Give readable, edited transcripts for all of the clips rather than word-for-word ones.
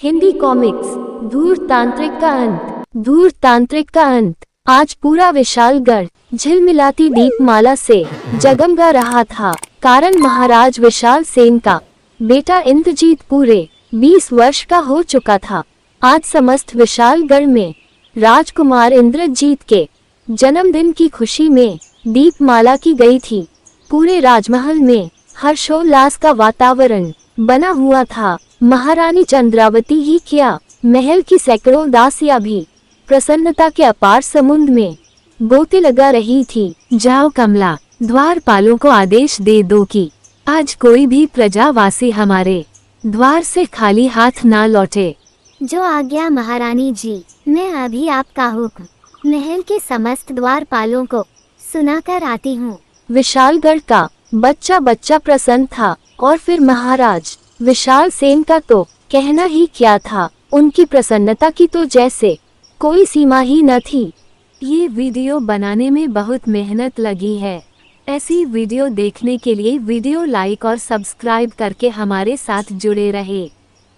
Hindi comics. धूर्तांत्रिक का अंत। धूर्तांत्रिक का अंत। आज पूरा विशालगढ़ झिलमिलाती दीपमाला से जगमगा रहा था, कारण महाराज विशाल सेन का बेटा इंद्रजीत पूरे 20 वर्ष का हो चुका था। आज समस्त विशालगढ़ में राजकुमार इंद्रजीत के जन्मदिन की खुशी में दीपमाला की गई थी। पूरे राजमहल में हर्षोल्लास का वातावरण बना हुआ था। महारानी चंद्रावती ही क्या, महल की सैकड़ों दासियां भी प्रसन्नता के अपार समुद्र में गोते लगा रही थी। जाओ कमला, द्वारपालों को आदेश दे दो कि आज कोई भी प्रजावासी हमारे द्वार से खाली हाथ ना लौटे। जो आज्ञा महारानी जी। मैं अभी आपका हुक्म महल के समस्त द्वारपालों को सुनाकर आती हूँ। विशालगढ़ का बच्चा बच्चा प्रसन्न था, और फिर महाराज विशाल सेन का तो कहना ही क्या था। उनकी प्रसन्नता की तो जैसे कोई सीमा ही न थी। ये वीडियो बनाने में बहुत मेहनत लगी है। ऐसी वीडियो देखने के लिए वीडियो लाइक और सब्सक्राइब करके हमारे साथ जुड़े रहे।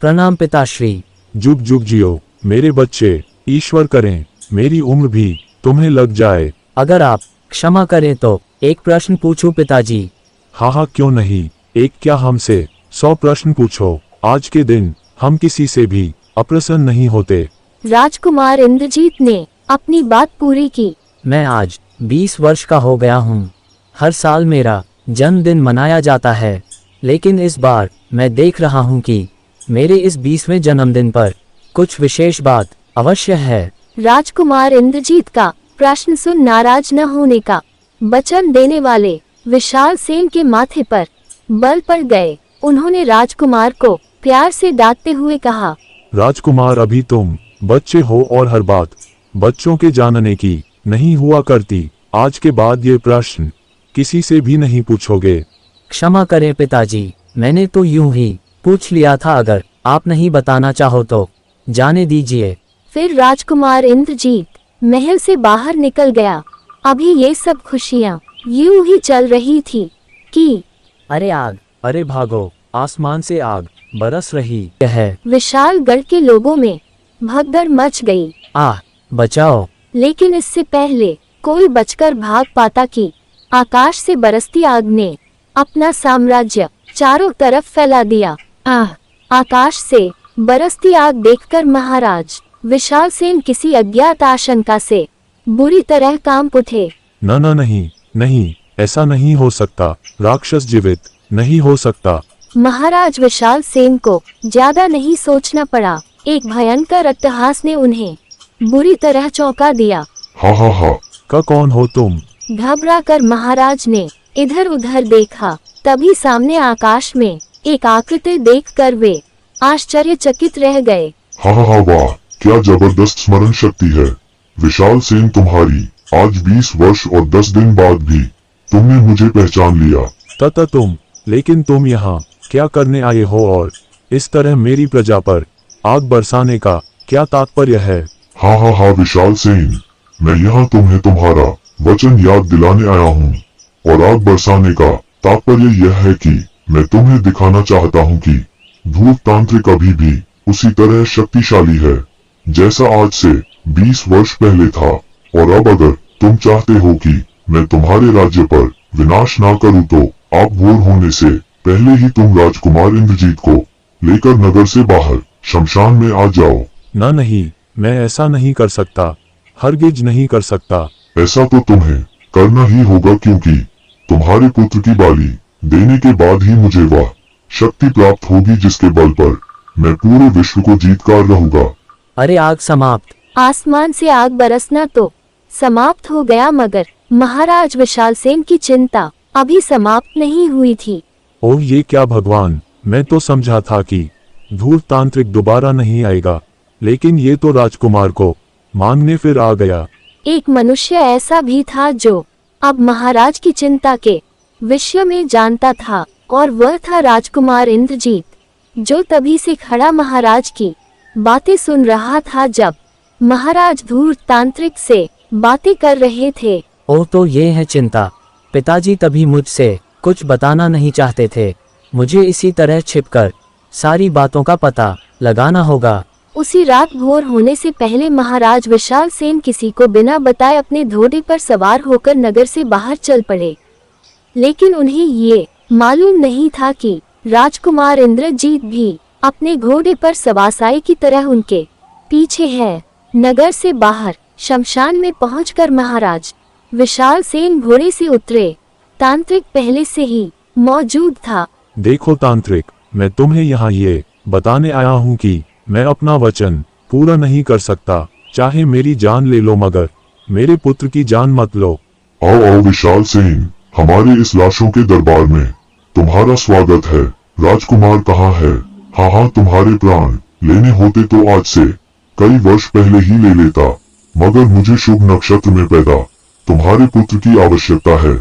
प्रणाम पिताश्री। जुग जुग जियो मेरे बच्चे, ईश्वर करें मेरी उम्र भी तुम्हें लग जाए। अगर आप क्षमा करें तो एक प्रश्न पूछूं पिताजी? हाँ क्यों नहीं, एक क्या हमसे 100 प्रश्न पूछो। आज के दिन हम किसी से भी अप्रसन्न नहीं होते। राजकुमार इंद्रजीत ने अपनी बात पूरी की। मैं आज 20 वर्ष का हो गया हूँ। हर साल मेरा जन्मदिन मनाया जाता है, लेकिन इस बार मैं देख रहा हूँ कि मेरे इस 20वें जन्मदिन पर कुछ विशेष बात अवश्य है। राजकुमार इंद्रजीत का प्रश्न सुन नाराज न होने का वचन देने वाले विशाल सेन के माथे पर बल पड़ गए। उन्होंने राजकुमार को प्यार से डांटते हुए कहा, राजकुमार अभी तुम बच्चे हो और हर बात बच्चों के जानने की नहीं हुआ करती। आज के बाद ये प्रश्न किसी से भी नहीं पूछोगे। क्षमा करें पिताजी, मैंने तो यूं ही पूछ लिया था। अगर आप नहीं बताना चाहो तो जाने दीजिए। फिर राजकुमार इंद्रजीत महल से बाहर निकल गया। अभी ये सब खुशियाँ यूं ही चल रही थी कि अरे आग, अरे भागो, आसमान से आग बरस रही है। विशालगढ़ के लोगों में भगदड़ मच गई। बचाओ। लेकिन इससे पहले कोई बचकर भाग पाता कि आकाश से बरसती आग ने अपना साम्राज्य चारों तरफ फैला दिया। आकाश से बरसती आग देखकर महाराज विशाल सेन किसी अज्ञात आशंका से बुरी तरह कांप उठे। नहीं, ऐसा नहीं हो सकता। राक्षस जीवित नहीं हो सकता। महाराज विशाल सेन को ज्यादा नहीं सोचना पड़ा। एक भयंकर अट्टहास ने उन्हें बुरी तरह चौंका दिया। हाँ, कौन हो तुम? घबराकर महाराज ने इधर उधर देखा। तभी सामने आकाश में एक आकृति देखकर वे आश्चर्यचकित रह गए। हाँ, वाह, क्या जबरदस्त स्मरण शक्ति है। विशाल सेन तुम्हारी आज 20 वर्ष और 10 दिन बाद भी तुमने मुझे पहचान लिया। तथा तुम, लेकिन तुम यहाँ क्या करने आए हो और इस तरह मेरी प्रजा पर आग बरसाने का क्या तात्पर्य है? हाँ विशाल सेन, मैं यहाँ तुम्हें तुम्हारा वचन याद दिलाने आया हूँ। और आग बरसाने का तात्पर्य यह है कि मैं तुम्हें दिखाना चाहता हूँ कि धूर्तांत्रिक अभी भी उसी तरह शक्तिशाली है जैसा आज से 20 वर्ष पहले था। और अब अगर तुम चाहते हो कि मैं तुम्हारे राज्य पर विनाश ना करूं तो आप भोर होने से पहले ही तुम राजकुमार इंद्रजीत को लेकर नगर से बाहर शमशान में आ जाओ। नहीं, मैं ऐसा नहीं कर सकता। हरगिज नहीं कर सकता। ऐसा तो तुम्हें करना ही होगा, क्योंकि तुम्हारे पुत्र की बाली देने के बाद ही मुझे वह शक्ति प्राप्त होगी जिसके बल पर मैं पूरे विश्व को जीतकर रहूंगा। अरे आग समाप्त। आसमान से आग बरसना तो समाप्त हो गया, मगर महाराज विशाल सेन की चिंता अभी समाप्त नहीं हुई थी। ओह ये क्या भगवान, मैं तो समझा था कि धूर्तांत्रिक दोबारा नहीं आएगा, लेकिन ये तो राजकुमार को मांगने फिर आ गया। एक मनुष्य ऐसा भी था जो अब महाराज की चिंता के विषय में जानता था, और वह था राजकुमार इंद्रजीत, जो तभी से खड़ा महाराज की बातें सुन रहा था जब महाराज धूर्तांत्रिक से बातें कर रहे थे। ओह तो ये है चिंता। पिताजी तभी मुझसे कुछ बताना नहीं चाहते थे। मुझे इसी तरह छिपकर सारी बातों का पता लगाना होगा। उसी रात भोर होने से पहले महाराज विशाल सेन किसी को बिना बताए अपने घोड़े पर सवार होकर नगर से बाहर चल पड़े। लेकिन उन्हें ये मालूम नहीं था कि राजकुमार इंद्रजीत भी अपने घोड़े पर सवासाई की तरह उनके पीछे है। नगर से बाहर शमशान में पहुंचकर महाराज विशाल सेन घोड़े से उतरे। तांत्रिक पहले से ही मौजूद था। देखो तांत्रिक, मैं तुम्हें यहाँ ये बताने आया हूँ कि मैं अपना वचन पूरा नहीं कर सकता। चाहे मेरी जान ले लो मगर मेरे पुत्र की जान मत लो। आओ आओ विशाल सेन, हमारे इस लाशों के दरबार में तुम्हारा स्वागत है। राजकुमार कहाँ है? हाँ हाँ, तुम्हारे प्राण लेने होते तो आज से कई वर्ष पहले ही ले लेता, मगर मुझे शुभ नक्षत्र में पैदा तुम्हारे पुत्र की आवश्यकता है,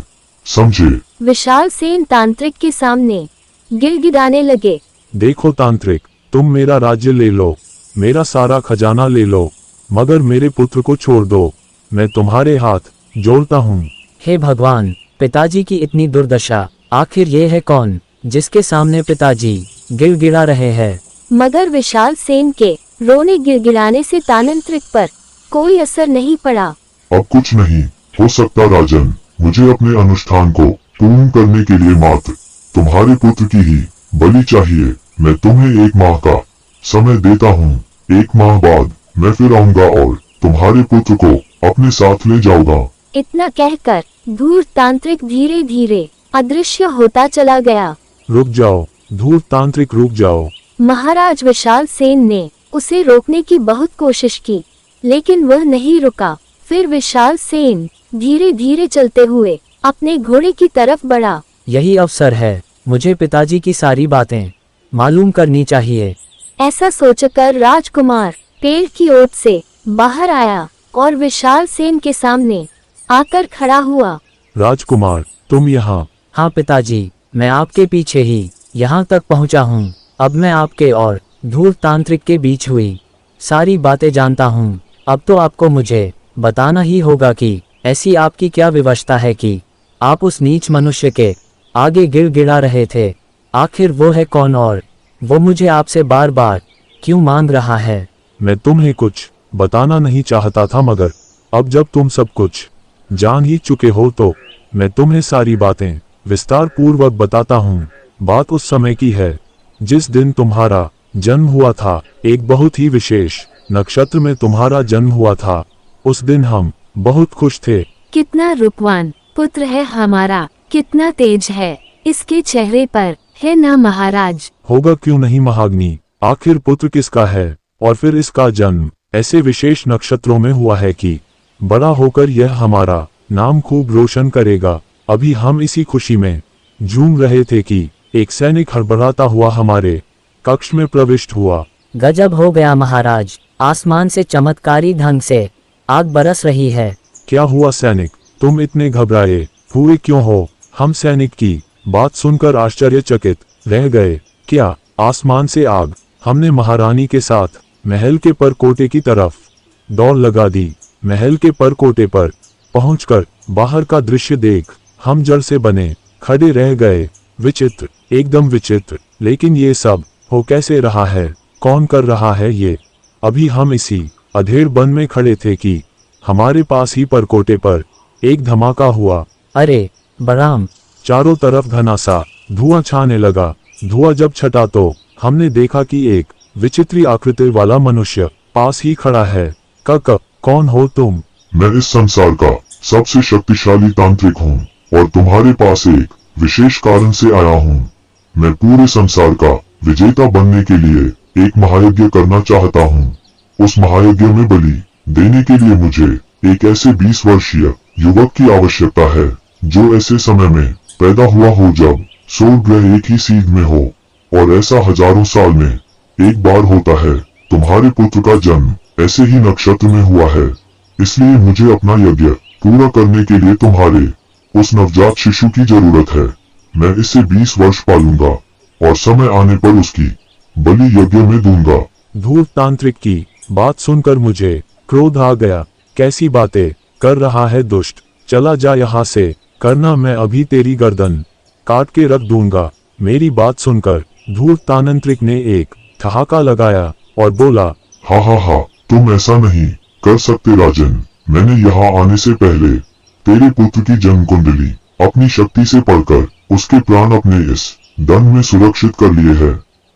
समझे? विशाल सेन तांत्रिक के सामने गिड़गिड़ाने लगे। देखो तांत्रिक, तुम मेरा राज्य ले लो, मेरा सारा खजाना ले लो, मगर मेरे पुत्र को छोड़ दो। मैं तुम्हारे हाथ जोड़ता हूँ। हे भगवान, पिताजी की इतनी दुर्दशा, आखिर ये है कौन जिसके सामने पिताजी गिड़गिड़ा रहे हैं? मगर विशाल सेन के रोने गिड़गिड़ाने से तांत्रिक पर कोई असर नहीं पड़ा। अब कुछ नहीं हो सकता राजन, मुझे अपने अनुष्ठान को पूर्ण करने के लिए मात्र तुम्हारे पुत्र की ही बलि चाहिए। मैं तुम्हें 1 माह का समय देता हूँ। 1 माह बाद मैं फिर आऊंगा और तुम्हारे पुत्र को अपने साथ ले जाऊंगा। इतना कहकर धूर्त तांत्रिक धीरे धीरे अदृश्य होता चला गया। रुक जाओ धूर्त तांत्रिक, रुक जाओ। महाराज विशाल सेन ने उसे रोकने की बहुत कोशिश की, लेकिन वह नहीं रुका। फिर विशाल सेन धीरे धीरे चलते हुए अपने घोड़े की तरफ बढ़ा। यही अवसर है, मुझे पिताजी की सारी बातें मालूम करनी चाहिए। ऐसा सोचकर राजकुमार पेड़ की ओट से बाहर आया और विशाल सेन के सामने आकर खड़ा हुआ। राजकुमार, तुम यहाँ? हाँ पिताजी, मैं आपके पीछे ही यहाँ तक पहुँचा हूँ। अब मैं आपके और धूर्त तांत्रिक के बीच हुई सारी बातें जानता हूँ। अब तो आपको मुझे बताना ही होगा कि ऐसी आपकी क्या विवशता है कि आप उस नीच मनुष्य के आगे गिड़गिड़ा रहे थे। आखिर वो है कौन और वो मुझे आपसे बार बार क्यों मांग रहा है? मैं तुम्हें कुछ बताना नहीं चाहता था, मगर अब जब तुम सब कुछ जान ही चुके हो तो मैं तुम्हें सारी बातें विस्तार पूर्वक बताता हूँ। बात उस समय की है जिस दिन तुम्हारा जन्म हुआ था। एक बहुत ही विशेष नक्षत्र में तुम्हारा जन्म हुआ था। उस दिन हम बहुत खुश थे। कितना रूपवान पुत्र है हमारा, कितना तेज है इसके चेहरे पर, है ना महाराज? होगा क्यों नहीं महाग्नि, आखिर पुत्र किसका है? और फिर इसका जन्म ऐसे विशेष नक्षत्रों में हुआ है कि बड़ा होकर यह हमारा नाम खूब रोशन करेगा। अभी हम इसी खुशी में झूम रहे थे कि एक सैनिक हड़बड़ाता हुआ हमारे कक्ष में प्रविष्ट हुआ। गजब हो गया महाराज, आसमान से चमत्कारी ढंग से आग बरस रही है। क्या हुआ सैनिक, तुम इतने घबराए हुए क्यों हो? हम सैनिक की बात सुनकर आश्चर्यचकित रह गए। क्या आसमान से आग? हमने महारानी के साथ महल के परकोटे की तरफ दौड़ लगा दी। महल के परकोटे पर पहुंचकर बाहर का दृश्य देख हम जड़ से बने खड़े रह गए। विचित्र, एकदम विचित्र। लेकिन ये सब हो कैसे रहा है? कौन कर रहा है ये? अभी हम इसी अधेड़ वन में खड़े थे कि हमारे पास ही परकोटे पर एक धमाका हुआ। अरे बलराम! चारों तरफ घना सा धुआं छाने लगा। धुआं जब छटा तो हमने देखा कि एक विचित्र आकृति वाला मनुष्य पास ही खड़ा है। कौन हो तुम? मैं इस संसार का सबसे शक्तिशाली तांत्रिक हूँ और तुम्हारे पास एक विशेष कारण से आया हूँ। मैं पूरे संसार का विजेता बनने के लिए एक महायज्ञ करना चाहता हूँ। उस महायज्ञ में बलि देने के लिए मुझे एक ऐसे 20 वर्षीय युवक की आवश्यकता है जो ऐसे समय में पैदा हुआ हो जब सूर्य ग्रह एक ही सीध में हो, और ऐसा हजारों साल में एक बार होता है। तुम्हारे पुत्र का जन्म ऐसे ही नक्षत्र में हुआ है, इसलिए मुझे अपना यज्ञ पूरा करने के लिए तुम्हारे उस नवजात शिशु की जरूरत है। मैं इसे 20 वर्ष पालूंगा और समय आने पर उसकी बलि यज्ञ में दूंगा। धूर्त तांत्रिक की बात सुनकर मुझे क्रोध आ गया। कैसी बातें कर रहा है दुष्ट, चला जा यहाँ से, करना मैं अभी तेरी गर्दन काट के रख दूंगा। मेरी बात सुनकर धूर्त तांत्रिक ने एक ठहाका लगाया और बोला, हा, तुम ऐसा नहीं कर सकते राजन। मैंने यहाँ आने से पहले तेरे पुत्र की जन्म कुंडली अपनी शक्ति से पढ़कर उसके प्राण अपने इस दंड में सुरक्षित कर लिए हैं।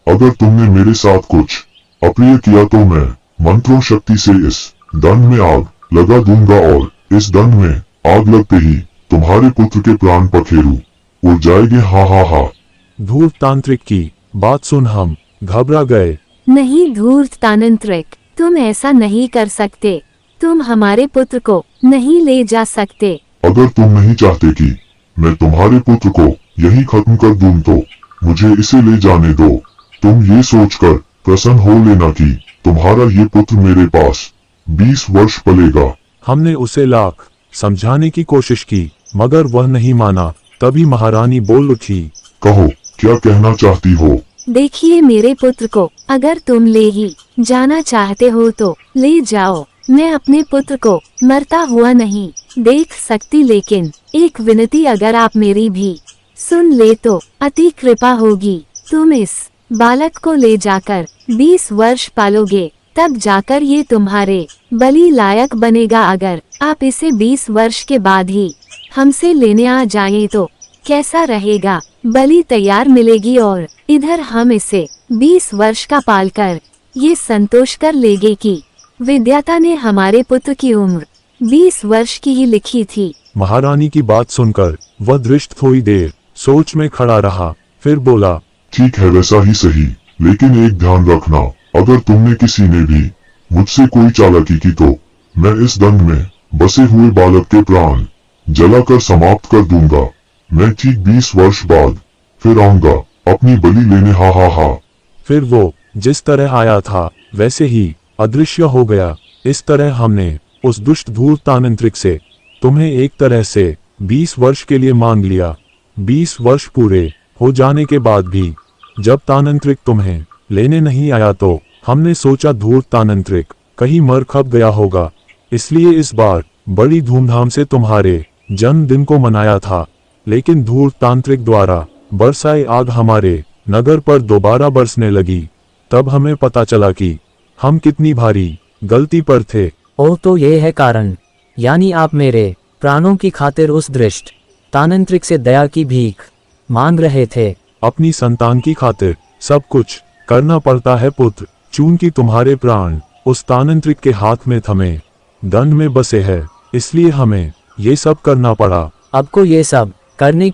अगर तुमने मेरे साथ कुछ अप्रिय किया तो मैं मंत्रों शक्ति से इस दंड में आग लगा दूंगा और इस दंड में आग लगते ही तुम्हारे पुत्र के प्राण पखेरु उड़ जाएंगे। हा। धूर्त तांत्रिक की बात सुन हम घबरा गए। नहीं धूर्त तांत्रिक, तुम ऐसा नहीं कर सकते। तुम हमारे पुत्र को नहीं ले जा सकते। अगर तुम नहीं चाहते कि मैं तुम्हारे पुत्र को यही खत्म कर दूं तो मुझे इसे ले जाने दो। तुम ये सोचकर प्रसन्न हो लेना कि तुम्हारा ये पुत्र मेरे पास 20 वर्ष पलेगा। हमने उसे लाख समझाने की कोशिश की मगर वह नहीं माना। तभी महारानी बोल उठी, कहो क्या कहना चाहती हो। देखिए मेरे पुत्र को अगर तुम ले ही जाना चाहते हो तो ले जाओ। मैं अपने पुत्र को मरता हुआ नहीं देख सकती, लेकिन एक विनती अगर आप मेरी भी सुन ले तो अति कृपा होगी। तुम इस बालक को ले जाकर 20 वर्ष पालोगे, तब जाकर ये तुम्हारे बलि लायक बनेगा। अगर आप इसे 20 वर्ष के बाद ही हमसे लेने आ जाएं तो कैसा रहेगा? बलि तैयार मिलेगी और इधर हम इसे 20 वर्ष का पालकर ये संतोष कर लेंगे कि विद्याता ने हमारे पुत्र की उम्र 20 वर्ष की ही लिखी थी। महारानी की बात सुनकर वह दृष्ट थोड़ी देर सोच में खड़ा रहा, फिर बोला, ठीक है वैसा ही सही, लेकिन एक ध्यान रखना, अगर तुमने किसी ने भी मुझसे कोई चालाकी की तो मैं इस दंड में बसे हुए बालक के प्राण जलाकर समाप्त कर दूंगा। मैं ठीक 20 वर्ष बाद फिर आऊंगा अपनी बलि लेने। हा। फिर वो जिस तरह आया था वैसे ही अदृश्य हो गया। इस तरह हमने उस दुष्ट धूर्त तांत्रिक से तुम्हें एक तरह से 20 वर्ष के लिए मांग लिया। 20 वर्ष पूरे हो जाने के बाद भी जब तांत्रिक तुम्हें लेने नहीं आया तो हमने सोचा धूर्त तांत्रिक कहीं मर खप गया होगा, इसलिए इस बार बड़ी धूमधाम से तुम्हारे जन्मदिन को मनाया था। लेकिन धूर्त तांत्रिक द्वारा बरसाई आग हमारे नगर पर दोबारा बरसने लगी। तब हमें पता चला कि हम कितनी भारी गलती पर थे। ओ तो ये है कारण, यानी आप मेरे प्राणों की खातिर उस दृष्ट तांत्रिक से दया की भीख मांग रहे थे। अपनी संतान की खातिर सब कुछ करना पड़ता है पुत्र। चूंकि तुम्हारे प्राण उस तांत्रिक के हाथ में थमे दंड में बसे है, इसलिए हमें ये सब करना पड़ा। अब को ये सब करने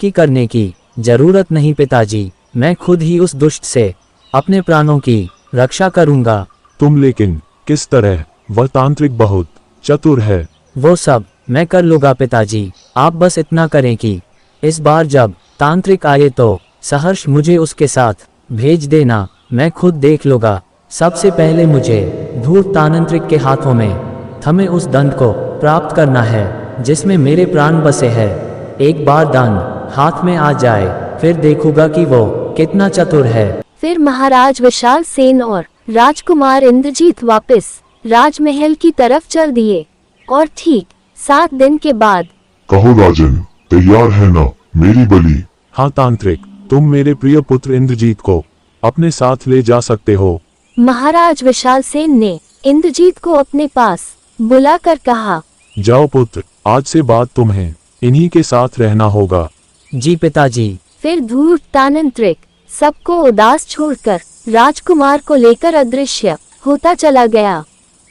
की जरूरत नहीं पिताजी, मैं खुद ही उस दुष्ट से अपने प्राणों की रक्षा करूंगा। तुम लेकिन किस तरह? वह तांत्रिक बहुत चतुर है। वो सब मैं कर लूंगा पिताजी, आप बस इतना करें कि इस बार जब तांत्रिक आए तो सहर्ष मुझे उसके साथ भेज देना, मैं खुद देख लूंगा। सबसे पहले मुझे धूर्त तांत्रिक के हाथों में थमे उस दंड को प्राप्त करना है जिसमें मेरे प्राण बसे हैं। एक बार दंड हाथ में आ जाए फिर देखूंगा कि वो कितना चतुर है। फिर महाराज विशाल सेन और राजकुमार इंद्रजीत वापस राजमहल की तरफ चल दिए और ठीक 7 दिन के बाद। कहो राजन, तैयार है ना मेरी बलि? हाँ तांत्रिक, तुम मेरे प्रिय पुत्र इंद्रजीत को अपने साथ ले जा सकते हो। महाराज विशाल सेन ने इंद्रजीत को अपने पास बुलाकर कहा, जाओ पुत्र, आज से बाद तुम्हें इन्हीं के साथ रहना होगा। जी पिताजी। फिर धूर्त तांत्रिक सबको उदास छोड़कर राजकुमार को लेकर अदृश्य होता चला गया।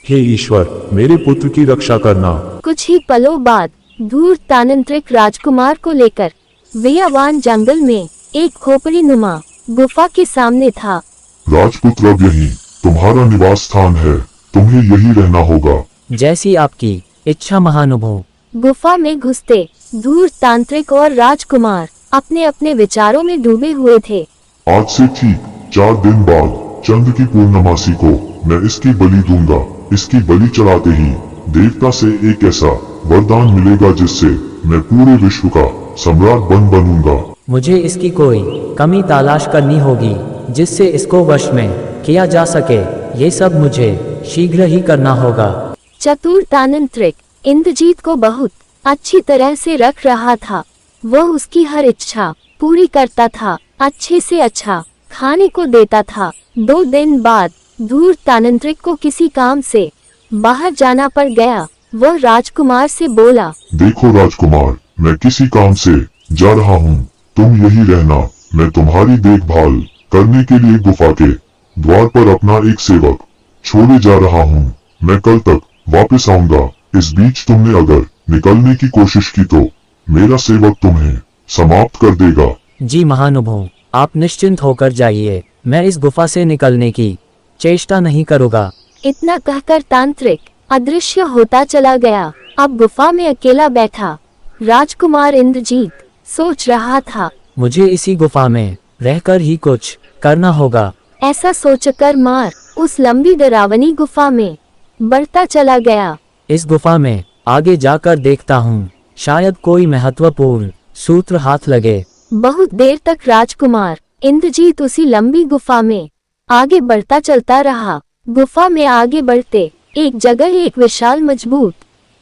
हे ईश्वर, मेरे पुत्र की रक्षा करना। कुछ ही पलों बाद धूर्त तांत्रिक राजकुमार को लेकर वियावान जंगल में एक खोपड़ी नुमा गुफा के सामने था। राजपुत्र, अब यही तुम्हारा निवास स्थान है, तुम्हें यही रहना होगा। जैसी आपकी इच्छा महानुभाव। गुफा में घुसते धूर्त तांत्रिक और राजकुमार अपने अपने विचारों में डूबे हुए थे। आज से ठीक 4 दिन बाद चंद्र की पूर्णमासी को मैं इसकी बलि दूंगा। इसकी बलि चढ़ाते ही देवता से एक ऐसा वरदान मिलेगा जिससे मैं पूरे विश्व का सम्राट बनूंगा। मुझे इसकी कोई कमी तलाश करनी होगी जिससे इसको वश में किया जा सके। ये सब मुझे शीघ्र ही करना होगा। चतुर तांत्रिक इंद्रजीत को बहुत अच्छी तरह से रख रहा था। वह उसकी हर इच्छा पूरी करता था। अच्छे से अच्छा खाने को देता था। 2 दिन बाद धूर्त तांत्रिक को किसी काम से बाहर जाना पड़ गया। वह राजकुमार से बोला, देखो राजकुमार, मैं किसी काम से जा रहा हूँ, तुम यही रहना। मैं तुम्हारी देखभाल करने के लिए गुफा के द्वार पर अपना एक सेवक छोड़े जा रहा हूँ। मैं कल तक वापस आऊंगा। इस बीच तुमने अगर निकलने की कोशिश की तो मेरा सेवक तुम्हें समाप्त कर देगा। जी महानुभाव, आप निश्चिंत होकर जाइए, मैं इस गुफा से निकलने की चेष्टा नहीं करूँगा। इतना कहकर तांत्रिक अदृश्य होता चला गया। अब गुफा में अकेला बैठा राजकुमार इंद्रजीत सोच रहा था, मुझे इसी गुफा में रहकर ही कुछ करना होगा। ऐसा सोचकर मार उस लंबी डरावनी गुफा में बढ़ता चला गया। इस गुफा में आगे जाकर देखता हूँ, शायद कोई महत्वपूर्ण सूत्र हाथ लगे। बहुत देर तक राजकुमार इंद्रजीत उसी लंबी गुफा में आगे बढ़ता चलता रहा। गुफा में आगे बढ़ते एक जगह एक विशाल मजबूत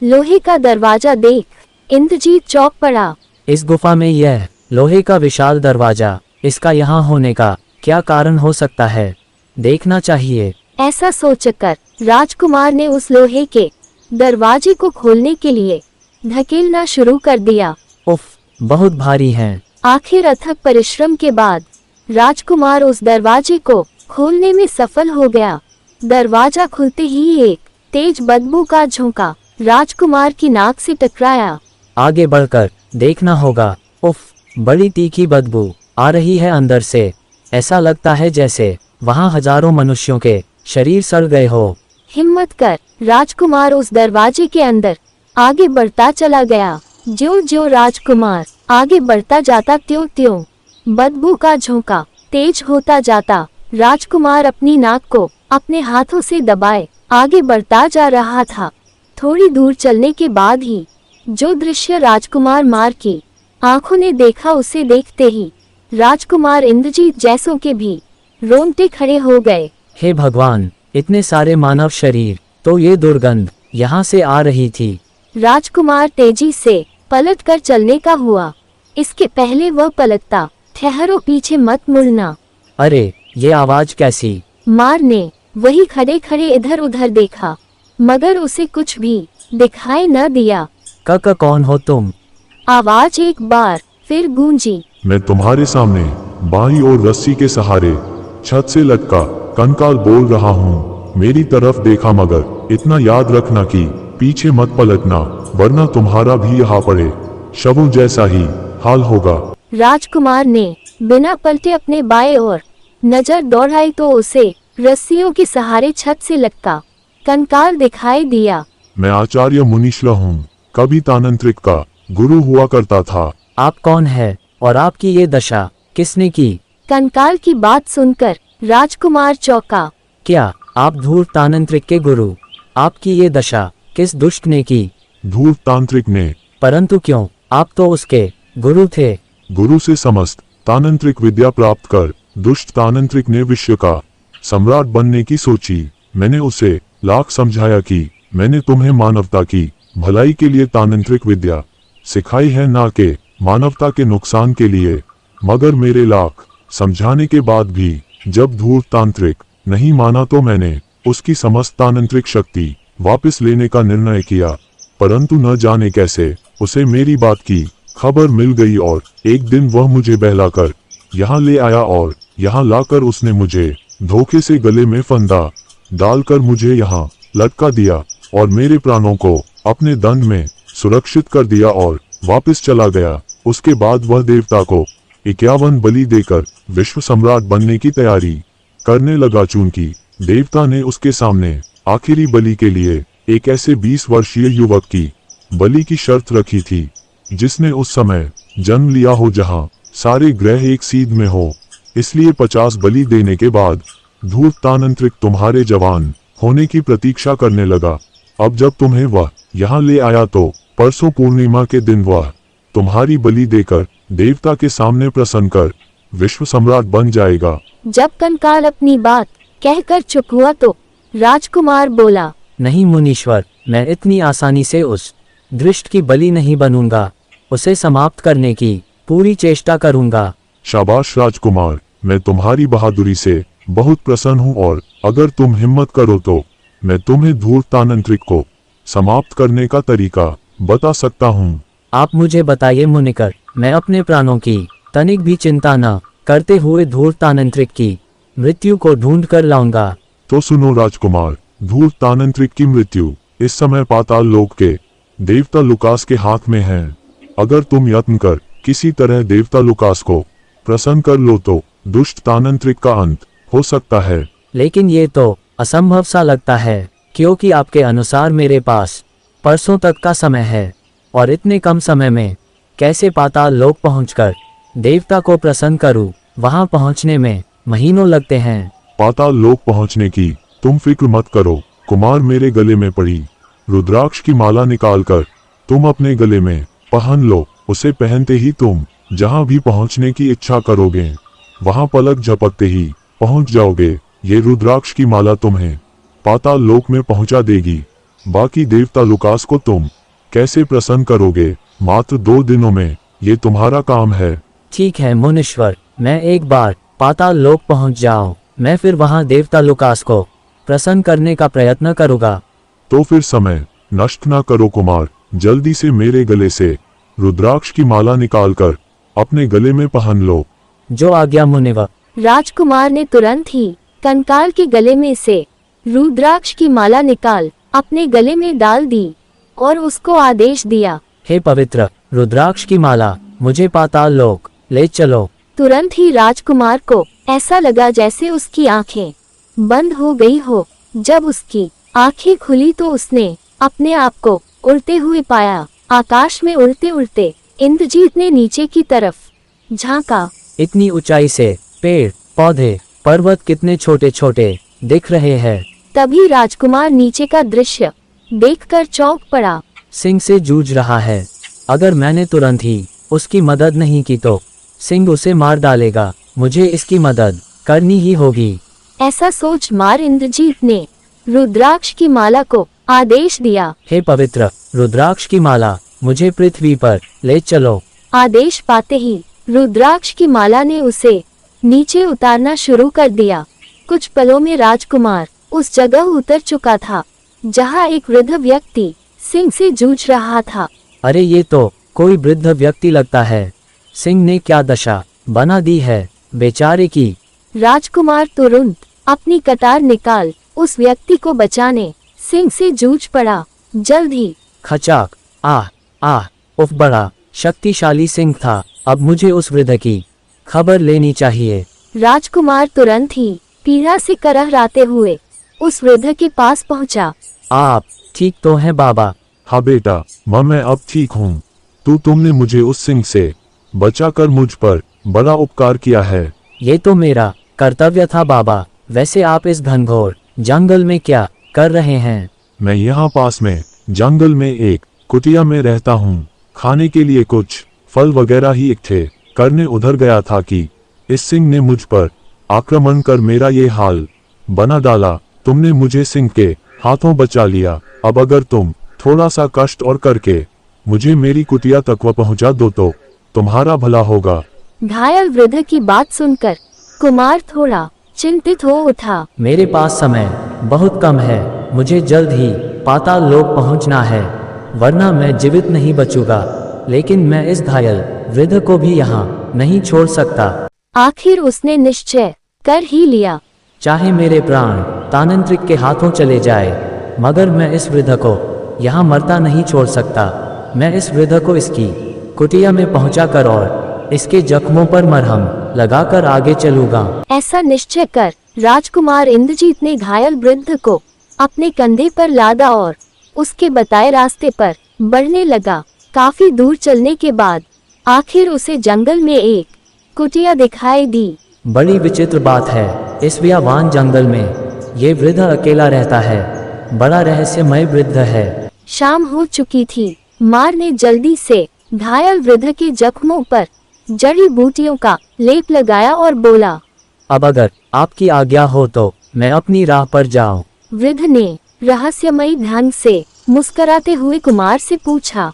लोहे का दरवाजा देख इंद्रजीत चौंक पड़ा। इस गुफा में यह लोहे का विशाल दरवाजा, इसका यहाँ होने का क्या कारण हो सकता है, देखना चाहिए। ऐसा सोचकर राजकुमार ने उस लोहे के दरवाजे को खोलने के लिए धकेलना शुरू कर दिया। उफ, बहुत भारी है। आखिर अथक परिश्रम के बाद राजकुमार उस दरवाजे को खोलने में सफल हो गया। दरवाजा खुलते ही एक तेज बदबू का झोंका राजकुमार की नाक से टकराया। आगे बढ़कर देखना होगा। उफ, बड़ी तीखी बदबू आ रही है अंदर से। ऐसा लगता है जैसे वहाँ हजारों मनुष्यों के शरीर सड़ गए हो। हिम्मत कर राजकुमार उस दरवाजे के अंदर आगे बढ़ता चला गया। ज्यों ज्यों राजकुमार आगे बढ़ता जाता त्यों त्यों बदबू का झोंका तेज होता जाता। राजकुमार अपनी नाक को अपने हाथों से दबाए आगे बढ़ता जा रहा था। थोड़ी दूर चलने के बाद ही जो दृश्य राजकुमार मार की आंखों ने देखा, उसे देखते ही राजकुमार इंद्रजीत जैसों के भी रोंगटे खड़े हो गए। हे भगवान, इतने सारे मानव शरीर, तो ये दुर्गंध यहाँ से आ रही थी। राजकुमार तेजी से पलट कर चलने का हुआ। इसके पहले वह पलटता, ठहरो, पीछे मत मुड़ना। अरे, ये आवाज कैसी? मार ने वही खड़े खड़े इधर उधर देखा, मगर उसे कुछ भी दिखाई न दिया। क कौन हो तुम? आवाज एक बार फिर गूंजी। मैं तुम्हारे सामने बाईं ओर रस्सी के सहारे छत से लटका कंकाल बोल रहा हूँ। मेरी तरफ देखा, मगर इतना याद रखना कि पीछे मत पलटना, वरना तुम्हारा भी यहाँ पड़े शवों जैसा ही हाल होगा। राजकुमार ने बिना पलटे अपने बाएं ओर नजर दौड़ाई तो उसे रस्सियों के सहारे छत से लटका कंकाल दिखाई दिया। मैं आचार्य मुनीश्वर हूँ, कभी तांत्रिक का गुरु हुआ करता था। आप कौन है और आपकी ये दशा किसने की? कंकाल की बात सुनकर राजकुमार चौंका। क्या आप धूर्त तांत्रिक के गुरु? आपकी ये दशा किस दुष्ट ने की? धूर्त तांत्रिक ने। परंतु क्यों? आप तो उसके गुरु थे। गुरु से समस्त तांत्रिक विद्या प्राप्त कर दुष्ट तांत्रिक ने विश्व का सम्राट बनने की सोची। मैंने उसे लाख समझाया कि मैंने तुम्हें मानवता की भलाई के लिए तांत्रिक विद्या सिखाई है, ना कि मानवता के नुकसान के लिए। मगर मेरे लाख समझाने के बाद भी जब धूर्त तांत्रिक नहीं माना तो मैंने उसकी समस्त तांत्रिक शक्ति वापस लेने का निर्णय किया। परंतु न जाने कैसे उसे मेरी बात की खबर मिल गई और एक दिन वह मुझे बहलाकर यहाँ ले आया और यहाँ लाकर उसने मुझे धोखे से गले में फंदा डालकर मुझे यहाँ लटका दिया और मेरे प्राणों को अपने दंड में सुरक्षित कर दिया और वापस चला गया। उसके बाद वह देवता को 51 बलि देकर विश्व सम्राट बनने की तैयारी करने लगा। चूंकि देवता ने उसके सामने आखिरी बलि के लिए एक ऐसे 20 वर्षीय युवक की बलि की शर्त रखी थी जिसने उस समय जन्म लिया हो, जहां सारे ग्रह एक सीध में हो। इसलिए 50 बलि देने के बाद धूर्त तांत्रिक तुम्हारे जवान होने की प्रतीक्षा करने लगा। अब जब तुम्हें वह यहाँ ले आया तो परसों पूर्णिमा के दिन वह तुम्हारी बलि देकर देवता के सामने प्रसन्न कर विश्व सम्राट बन जाएगा। जब कंकाल अपनी बात कहकर चुप हुआ तो राजकुमार बोला, नहीं मुनीश्वर, मैं इतनी आसानी से उस दृष्ट की बलि नहीं बनूंगा। उसे समाप्त करने की पूरी चेष्टा करूंगा। शाबाश राजकुमार, मैं तुम्हारी बहादुरी से बहुत प्रसन्न हूँ और अगर तुम हिम्मत करो तो मैं तुम्हें धूर्तांत्रिक को समाप्त करने का तरीका बता सकता हूँ। आप मुझे बताइए मुनिकर, मैं अपने प्राणों की तनिक भी चिंता न करते हुए धूर्तांत्रिक की मृत्यु को ढूंढ कर लाऊंगा। तो सुनो राजकुमार, धूर्तांत्रिक की मृत्यु इस समय पाताल लोक के देवता लुकास के हाथ में है। अगर तुम यत्न कर किसी तरह देवता लुकास को प्रसन्न कर लो तो दुष्ट तांत्रिक का अंत हो सकता है। लेकिन ये तो असंभव सा लगता है, क्योंकि आपके अनुसार मेरे पास परसों तक का समय है और इतने कम समय में कैसे पाताल लोक पहुंचकर देवता को प्रसन्न करूं? वहां पहुंचने में महीनों लगते हैं। पाताल लोक पहुंचने की तुम फिक्र मत करो कुमार। मेरे गले में पड़ी रुद्राक्ष की माला निकालकर तुम अपने गले में पहन लो। उसे पहनते ही तुम जहां भी पहुंचने की इच्छा करोगे वहां पलक झपकते ही पहुंच जाओगे। ये रुद्राक्ष की माला तुम्हें पाताल लोक में पहुंचा देगी। बाकी देवता लुकास को तुम कैसे प्रसन्न करोगे? मात्र 2 दिनों में ये तुम्हारा काम है। ठीक है मुनीश्वर, मैं एक बार पाताल लोक पहुंच जाऊं, मैं फिर वहां देवता लुकास को प्रसन्न करने का प्रयत्न करूंगा। तो फिर समय नष्ट न करो कुमार, जल्दी से मेरे गले से रुद्राक्ष की माला निकालकर अपने गले में पहन लो। जो आज्ञा मुनिवर। राजकुमार ने तुरंत ही कंकाल के गले में से रुद्राक्ष की माला निकाल अपने गले में डाल दी और उसको आदेश दिया, हे पवित्र रुद्राक्ष की माला, मुझे पाताल लोक ले चलो। तुरंत ही राजकुमार को ऐसा लगा जैसे उसकी आंखें बंद हो गई हो। जब उसकी आंखें खुली तो उसने अपने आप को उड़ते हुए पाया। आकाश में उड़ते उड़ते इंद्रजीत ने नीचे की तरफ झांका। इतनी ऊंचाई से पेड़ पौधे पर्वत कितने छोटे छोटे दिख रहे हैं। तभी राजकुमार नीचे का दृश्य देखकर चौंक पड़ा। सिंह से जूझ रहा है। अगर मैंने तुरंत ही उसकी मदद नहीं की तो सिंह उसे मार डालेगा। मुझे इसकी मदद करनी ही होगी। ऐसा सोच मार इंद्रजीत ने रुद्राक्ष की माला को आदेश दिया, हे पवित्र रुद्राक्ष की माला, मुझे पृथ्वी पर ले चलो। आदेश पाते ही रुद्राक्ष की माला ने उसे नीचे उतारना शुरू कर दिया। कुछ पलों में राजकुमार उस जगह उतर चुका था जहां एक वृद्ध व्यक्ति सिंह से जूझ रहा था। अरे ये तो कोई वृद्ध व्यक्ति लगता है। सिंह ने क्या दशा बना दी है बेचारे की। राजकुमार तुरंत अपनी कटार निकाल उस व्यक्ति को बचाने सिंह से जूझ पड़ा। जल्द ही खचाक उफ, बड़ा शक्तिशाली सिंह था। अब मुझे उस वृद्ध की खबर लेनी चाहिए। राजकुमार तुरंत ही पीड़ा से करहराते हुए उस वृद्ध के पास पहुंचा। आप ठीक तो हैं बाबा? हाँ बेटा, मैं अब ठीक हूँ। तुमने मुझे उस सिंह से बचाकर मुझ पर बड़ा उपकार किया है। ये तो मेरा कर्तव्य था बाबा। वैसे आप इस घनघोर जंगल में क्या कर रहे हैं? मैं यहाँ पास में जंगल में एक कुटिया में रहता हूँ। खाने के लिए कुछ फल वगैरह ही इकट्ठे करने उधर गया था कि इस सिंह ने मुझ पर आक्रमण कर मेरा ये हाल बना डाला। तुमने मुझे सिंह के हाथों बचा लिया। अब अगर तुम थोड़ा सा कष्ट और करके मुझे मेरी कुटिया तक पहुंचा दो तो तुम्हारा भला होगा। घायल वृद्ध की बात सुनकर कुमार थोड़ा चिंतित हो उठा। मेरे पास समय बहुत कम है। मुझे जल्द ही पाताल लोक पहुंचना है, वरना मैं जीवित नहीं बचूंगा। लेकिन मैं इस घायल वृद्ध को भी यहाँ नहीं छोड़ सकता। आखिर उसने निश्चय कर ही लिया। चाहे मेरे प्राण तांत्रिक के हाथों चले जाए, मगर मैं इस वृद्ध को यहाँ मरता नहीं छोड़ सकता। मैं इस वृद्ध को इसकी कुटिया में पहुंचाकर और इसके जख्मों पर मरहम लगाकर आगे चलूंगा। ऐसा निश्चय कर राजकुमार इंद्रजीत ने घायल वृद्ध को अपने कंधे पर लादा और उसके बताए रास्ते पर बढ़ने लगा। काफी दूर चलने के बाद आखिर उसे जंगल में एक कुटिया दिखाई दी। बड़ी विचित्र बात है, इस व्यावान जंगल में ये वृद्ध अकेला रहता है। बड़ा रहस्यमय वृद्ध है। शाम हो चुकी थी। मार ने जल्दी से घायल वृद्ध के जख्मों पर जड़ी बूटियों का लेप लगाया और बोला, अब अगर आपकी आज्ञा हो तो मैं अपनी राह पर जाऊं। वृद्ध ने रहस्यमयी ढंग से मुस्कुराते हुए कुमार से पूछा,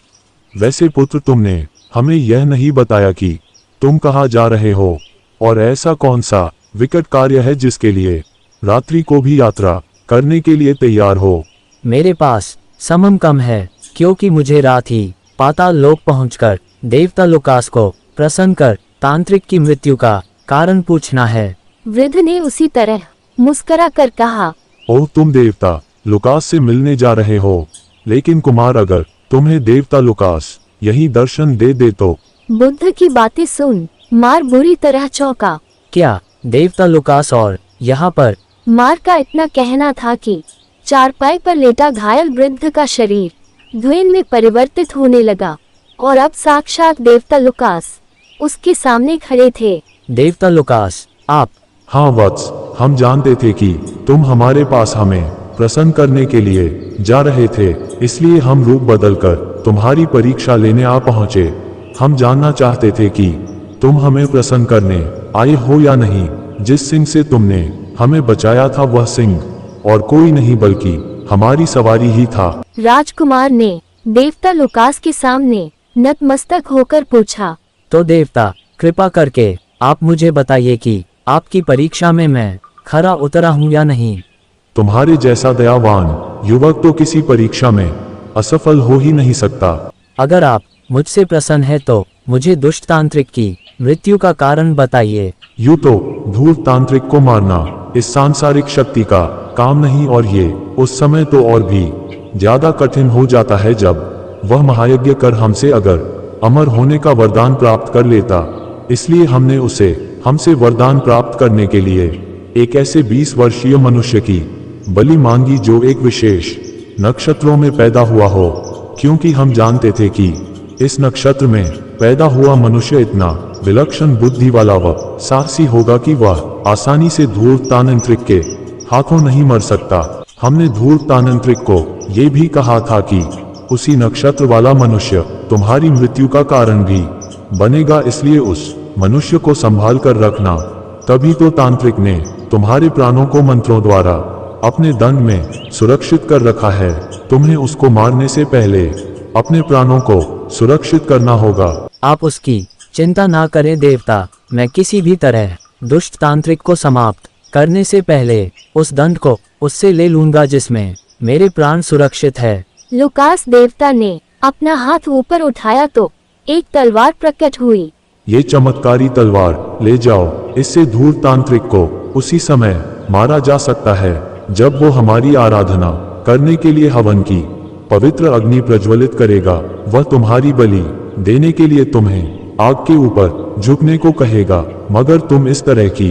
वैसे पुत्र, तुमने हमें यह नहीं बताया कि तुम कहाँ जा रहे हो और ऐसा कौन सा विकट कार्य है जिसके लिए रात्रि को भी यात्रा करने के लिए तैयार हो? मेरे पास समम कम है, क्योंकि मुझे रात ही पाताल लोक पहुंचकर देवता लुकास को प्रसन्न कर तांत्रिक की मृत्यु का कारण पूछना है। वृद्ध ने उसी तरह मुस्कुरा कर कहा, ओह, तुम देवता लुकास से मिलने जा रहे हो, लेकिन कुमार अगर तुम्हें देवता लुकास यही दर्शन दे दे तो? बुद्ध की बातें सुन मार बुरी तरह चौंका। क्या देवता लुकास और यहाँ पर? मार का इतना कहना था कि चारपाई पर लेटा घायल वृद्ध का शरीर धुएं में परिवर्तित होने लगा और अब साक्षात देवता लुकास उसके सामने खड़े थे। देवता लुकास, आप? हाँ वत्स, हम जानते थे कि तुम हमारे पास हमें प्रसन्न करने के लिए जा रहे थे, इसलिए हम रूप बदलकर तुम्हारी परीक्षा लेने आ पहुँचे। हम जानना चाहते थे कि तुम हमें प्रसन्न करने आए हो या नहीं। जिस सिंह से तुमने हमें बचाया था वह सिंह और कोई नहीं बल्कि हमारी सवारी ही था। राजकुमार ने देवता लुकास के सामने नतमस्तक होकर पूछा, तो देवता कृपा करके आप मुझे बताइए कि आपकी परीक्षा में मैं खरा उतरा हूँ या नहीं। तुम्हारे जैसा दयावान युवक तो किसी परीक्षा में असफल हो ही नहीं सकता। अगर आप मुझसे प्रसन्न है तो मुझे दुष्ट तांत्रिक की मृत्यु का कारण बताइए। यूं तो धूर्त तांत्रिक को मारना इस सांसारिक शक्ति का काम नहीं, और ये उस समय तो और भी ज्यादा कठिन हो जाता है जब वह महायज्ञ कर हमसे अगर अमर होने का वरदान प्राप्त कर लेता। इसलिए हमने उसे हमसे वरदान प्राप्त करने के लिए एक ऐसे 20 वर्षीय मनुष्य की बलि मांगी जो एक विशेष नक्षत्रों में पैदा हुआ हो, क्योंकि हम जानते थे कि इस नक्षत्र में पैदा हुआ मनुष्य इतना विलक्षण बुद्धि वाला व साहसी होगा कि वह आसानी से धूर्त तांत्रिक के हाथों नहीं मर सकता। हमने धूर्त तांत्रिक को ये भी कहा था कि उसी नक्षत्र वाला मनुष्य तुम्हारी मृत्यु का कारण भी बनेगा, इसलिए उस मनुष्य को संभाल कर रखना। तभी तो तांत्रिक ने तुम्हारे प्राणों को मंत्रों द्वारा अपने दंड में सुरक्षित कर रखा है। तुम्हें उसको मारने से पहले अपने प्राणों को सुरक्षित करना होगा। आप उसकी चिंता ना करें देवता, मैं किसी भी तरह दुष्ट तांत्रिक को समाप्त करने से पहले उस दंड को उससे ले लूंगा जिसमें मेरे प्राण सुरक्षित है। लुकास देवता ने अपना हाथ ऊपर उठाया तो एक तलवार प्रकट हुई। ये चमत्कारी तलवार ले जाओ, इससे धूर्त तांत्रिक को उसी समय मारा जा सकता है जब वो हमारी आराधना करने के लिए हवन की पवित्र अग्नि प्रज्वलित करेगा। वह तुम्हारी बलि देने के लिए तुम्हें आग के ऊपर झुकने को कहेगा, मगर तुम इस तरह की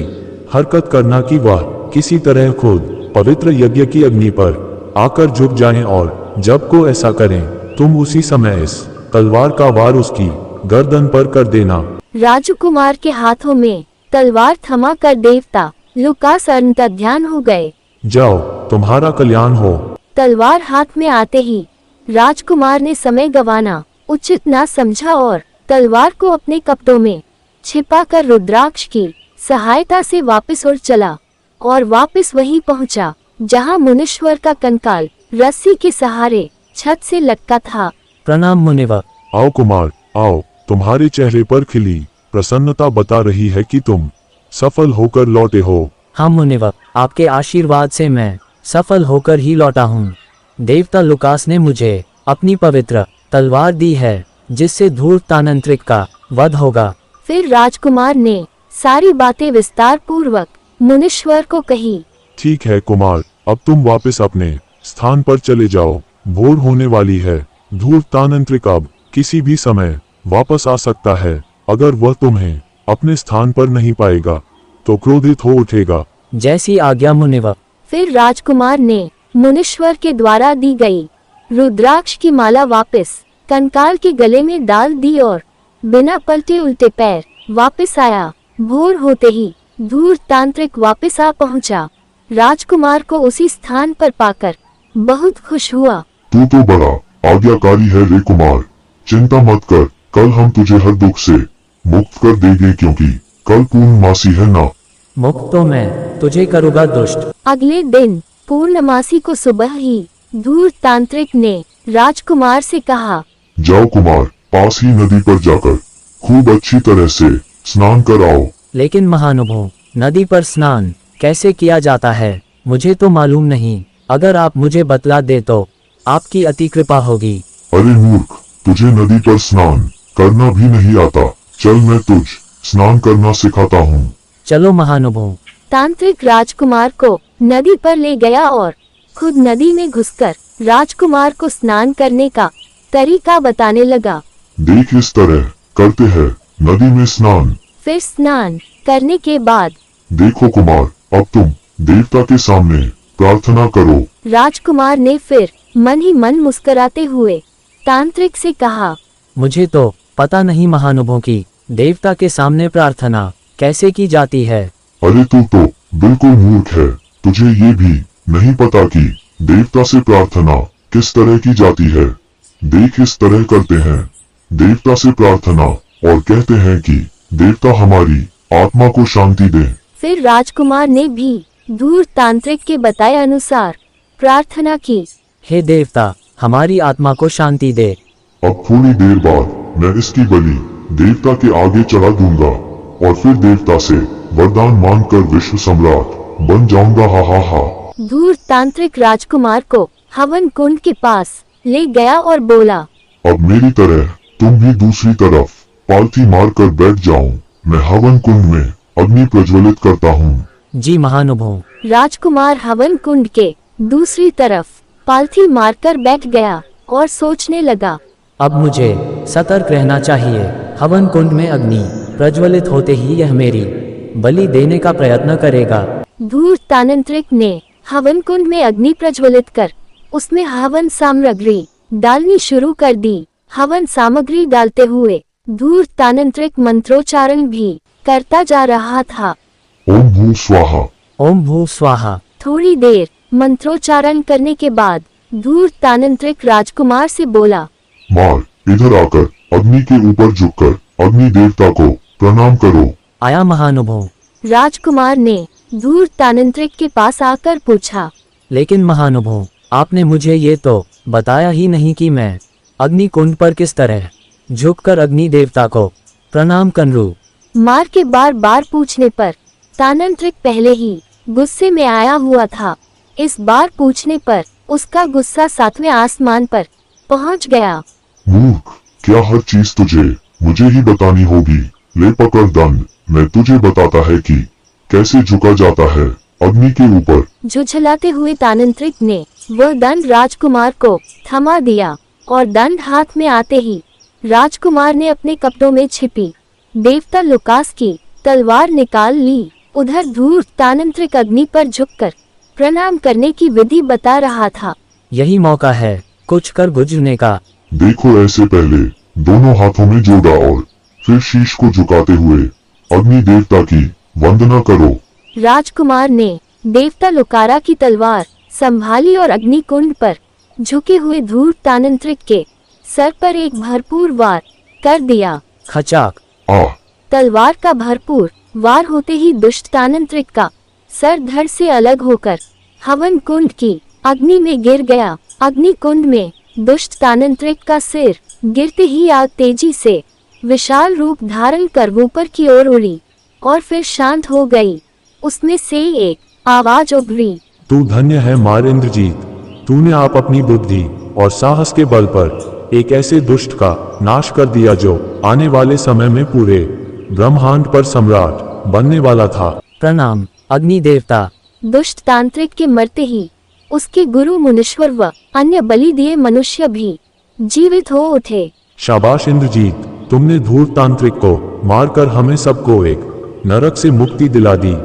हरकत करना कि वह किसी तरह खुद पवित्र यज्ञ की अग्नि पर आकर झुक जाएं, और जब को ऐसा करें तुम उसी समय इस तलवार का वार उसकी गर्दन पर कर देना। राजकुमार के हाथों में तलवार थमा कर देवता लुकास अंतर्ध्यान हो गए। जाओ, तुम्हारा कल्याण हो। तलवार हाथ में आते ही राजकुमार ने समय गंवाना उचित ना समझा और तलवार को अपने कपड़ों में छिपाकर रुद्राक्ष की सहायता से वापस उड़ चला और वापस वहीं पहुंचा जहां मुनीश्वर का कंकाल रस्सी के सहारे छत से लटका था। प्रणाम मुनिवर। आओ कुमार, आओ। तुम्हारे चेहरे पर खिली प्रसन्नता बता रही है कि तुम सफल होकर लौटे हो। हाँ मुनिवर, आपके आशीर्वाद से मैं सफल होकर ही लौटा हूँ। देवता लुकास ने मुझे अपनी पवित्र तलवार दी है जिससे धूर्त तांत्रिक का वध होगा। फिर राजकुमार ने सारी बातें विस्तार पूर्वक मुनीश्वर को कही। ठीक है कुमार, अब तुम वापस अपने स्थान पर चले जाओ। भोर होने वाली है। धूर्त तांत्रिक अब किसी भी समय वापस आ सकता है। अगर वह तुम्हें अपने स्थान पर नहीं पाएगा तो क्रोधित हो उठेगा। जैसी आज्ञा मुनिवर। फिर राजकुमार ने मुनीश्वर के द्वारा दी गई रुद्राक्ष की माला वापस कंकाल के गले में डाल दी और बिना पलटे उल्टे पैर वापस आया। भोर होते ही धूर्त तांत्रिक वापस आ पहुंचा। राजकुमार को उसी स्थान पर पाकर बहुत खुश हुआ। तू तो बड़ा आज्ञाकारी है रे कुमार। चिंता मत कर, कल हम तुझे हर दुख से मुक्त कर देंगे, क्योंकि कल पूर्णमासी है ना। मुक्त तो मैं तुझे करूँगा दुष्ट। अगले दिन पूर्णमासी को सुबह ही धूर्त तांत्रिक ने राजकुमार से कहा, जाओ कुमार, पास ही नदी पर जाकर खूब अच्छी तरह से स्नान कर आओ। लेकिन महानुभाव, नदी पर स्नान कैसे किया जाता है मुझे तो मालूम नहीं। अगर आप मुझे बतला दे तो आपकी अति कृपा होगी। अरे मूर्ख, तुझे नदी पर स्नान करना भी नहीं आता। चल मैं तुझ स्नान करना सिखाता हूँ। चलो महानुभाव। तांत्रिक राजकुमार को नदी पर ले गया और खुद नदी में घुसकर राजकुमार को स्नान करने का तरीका बताने लगा। देख इस तरह करते हैं नदी में स्नान। फिर स्नान करने के बाद देखो कुमार, अब तुम देवता के सामने प्रार्थना करो। राजकुमार ने फिर मन ही मन मुस्कुराते हुए तांत्रिक से कहा, मुझे तो पता नहीं महानुभाव की देवता के सामने प्रार्थना कैसे की जाती है। अरे तू तो बिल्कुल मूर्ख है। तुझे ये भी नहीं पता कि देवता से प्रार्थना किस तरह की जाती है। देख इस तरह करते हैं देवता से प्रार्थना और कहते हैं कि देवता हमारी आत्मा को शांति दे। फिर राजकुमार ने भी धूर्त तांत्रिक के बताए अनुसार प्रार्थना की। हे देवता, हमारी आत्मा को शांति दे। अब थोड़ी देर बाद मैं इसकी बलि देवता के आगे चढ़ा दूंगा और फिर देवता से वरदान मांगकर विश्व सम्राट बन जाऊंगा। हा हा हा। धूर्त तांत्रिक राजकुमार को हवन कुंड के पास ले गया और बोला, अब मेरी तरह तुम भी दूसरी तरफ पालथी मारकर बैठ जाओ। मैं हवन कुंड में अग्नि प्रज्वलित करता हूँ। जी महानुभाव। राजकुमार हवन कुंड के दूसरी तरफ पालथी मारकर बैठ गया और सोचने लगा। अब मुझे सतर्क रहना चाहिए। हवन कुंड में अग्नि प्रज्वलित होते ही यह मेरी बलि देने का प्रयत्न करेगा। धूर्त तांत्रिक ने हवन कुंड में अग्नि प्रज्वलित कर उसमें हवन सामग्री डालनी शुरू कर दी। हवन सामग्री डालते हुए धूर्त तांत्रिक मंत्रोच्चारण भी करता जा रहा था। ओम भू स्वाहा। ओम भू स्वाहा। थोड़ी देर मंत्रोच्चारण करने के बाद धूर्त तांत्रिक राजकुमार से बोला, मार, इधर आकर अग्नि के ऊपर झुककर अग्नि देवता को प्रणाम करो। आया महानुभाव। राजकुमार ने धूर्त तांत्रिक के पास आकर पूछा, लेकिन महानुभाव, आपने मुझे ये तो बताया ही नहीं कि मैं अग्नि कुंड पर किस तरह झुककर अग्नि देवता को प्रणाम करूं। मार के बार बार पूछने पर तांत्रिक पहले ही गुस्से में आया हुआ था। इस बार पूछने पर उसका गुस्सा 7वें आसमान पर पहुंच गया। मूर्ख, क्या हर चीज तुझे मुझे ही बतानी होगी? ले पकड़ दंड। मैं तुझे बताता है कि कैसे झुका जाता है अग्नि के ऊपर। झुझलाते हुए तांत्रिक ने वह दंड राजकुमार को थमा दिया और दंड हाथ में आते ही राजकुमार ने अपने कपड़ों में छिपी देवता लुकास की तलवार निकाल ली। उधर धूर्त तांत्रिक अग्नि पर झुककर प्रणाम करने की विधि बता रहा था। यही मौका है कुछ कर गुजरने का। देखो, ऐसे पहले दोनों हाथों में जोड़ा और फिर शीश को झुकाते हुए अग्नि देवता की वंदना करो। राजकुमार ने देवता लुकारा की तलवार संभाली और अग्नि कुंड पर झुके हुए धूर्त तांत्रिक के सर पर एक भरपूर वार कर दिया। खचाक। आ तलवार का भरपूर वार होते ही दुष्ट तांत्रिक का सर धड़ से अलग होकर हवन कुंड की अग्नि में गिर गया। अग्नि कुंड में दुष्ट तांत्रिक का सिर गिरते ही आग तेजी से विशाल रूप धारण कर ऊपर की ओर उड़ी और फिर शांत हो गई। उसमें से एक आवाज उभरी, तू धन्य है मार इंद्रजीत। तूने आप अपनी बुद्धि और साहस के बल पर एक ऐसे दुष्ट का नाश कर दिया जो आने वाले समय में पूरे ब्रह्मांड पर सम्राट बनने वाला था। प्रणाम अग्नि देवता। दुष्ट तांत्रिक के मरते ही उसके गुरु मुनीश्वर व अन्य बलि दिए मनुष्य भी जीवित हो उठे। शाबाश इंद्रजीत, तुमने धूर्त तांत्रिक को मारकर हमें सबको एक नरक से मुक्ति दिला दी।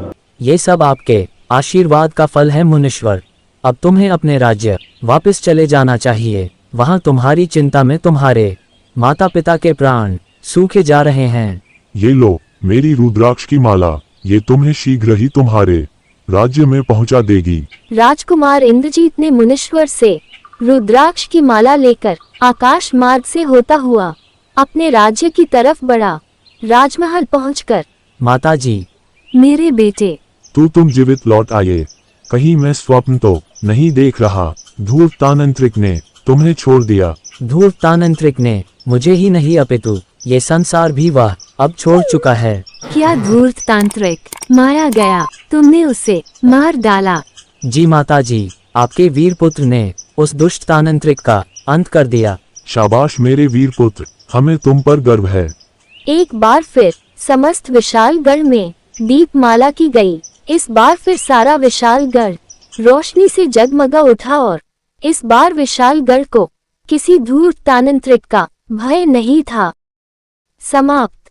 ये सब आपके आशीर्वाद का फल है मुनीश्वर। अब तुम्हें अपने राज्य वापस चले जाना चाहिए। वहाँ तुम्हारी चिंता में तुम्हारे माता पिता के प्राण सूखे जा रहे हैं। ये लो मेरी रुद्राक्ष की माला, ये तुम्हें शीघ्र ही तुम्हारे राज्य में पहुंचा देगी। राजकुमार इंद्रजीत ने मुनीश्वर से रुद्राक्ष की माला लेकर आकाश मार्ग से होता हुआ अपने राज्य की तरफ बढ़ा। राजमहल पहुंचकर, माताजी, मेरे बेटे, तुम जीवित लौट आए। कहीं मैं स्वप्न तो नहीं देख रहा? धूर्त तांत्रिक ने तुम्हें छोड़ दिया। धूर्त तांत्रिक ने मुझे ही नहीं अपितु ये संसार भी वह अब छोड़ चुका है। क्या धूर्त तांत्रिक, मारा गया, तुमने उसे मार डाला। जी माता जी, आपके वीर पुत्र ने उस दुष्ट तांत्रिक का अंत कर दिया। शाबाश मेरे वीर पुत्र, हमें तुम पर गर्व है। एक बार फिर समस्त विशालगढ़ में दीपमाला की गई। इस बार फिर सारा विशालगढ़ रोशनी से जगमगा उठा और इस बार विशालगढ़ को किसी धूर्त तांत्रिक का भय नहीं था। समाप्त।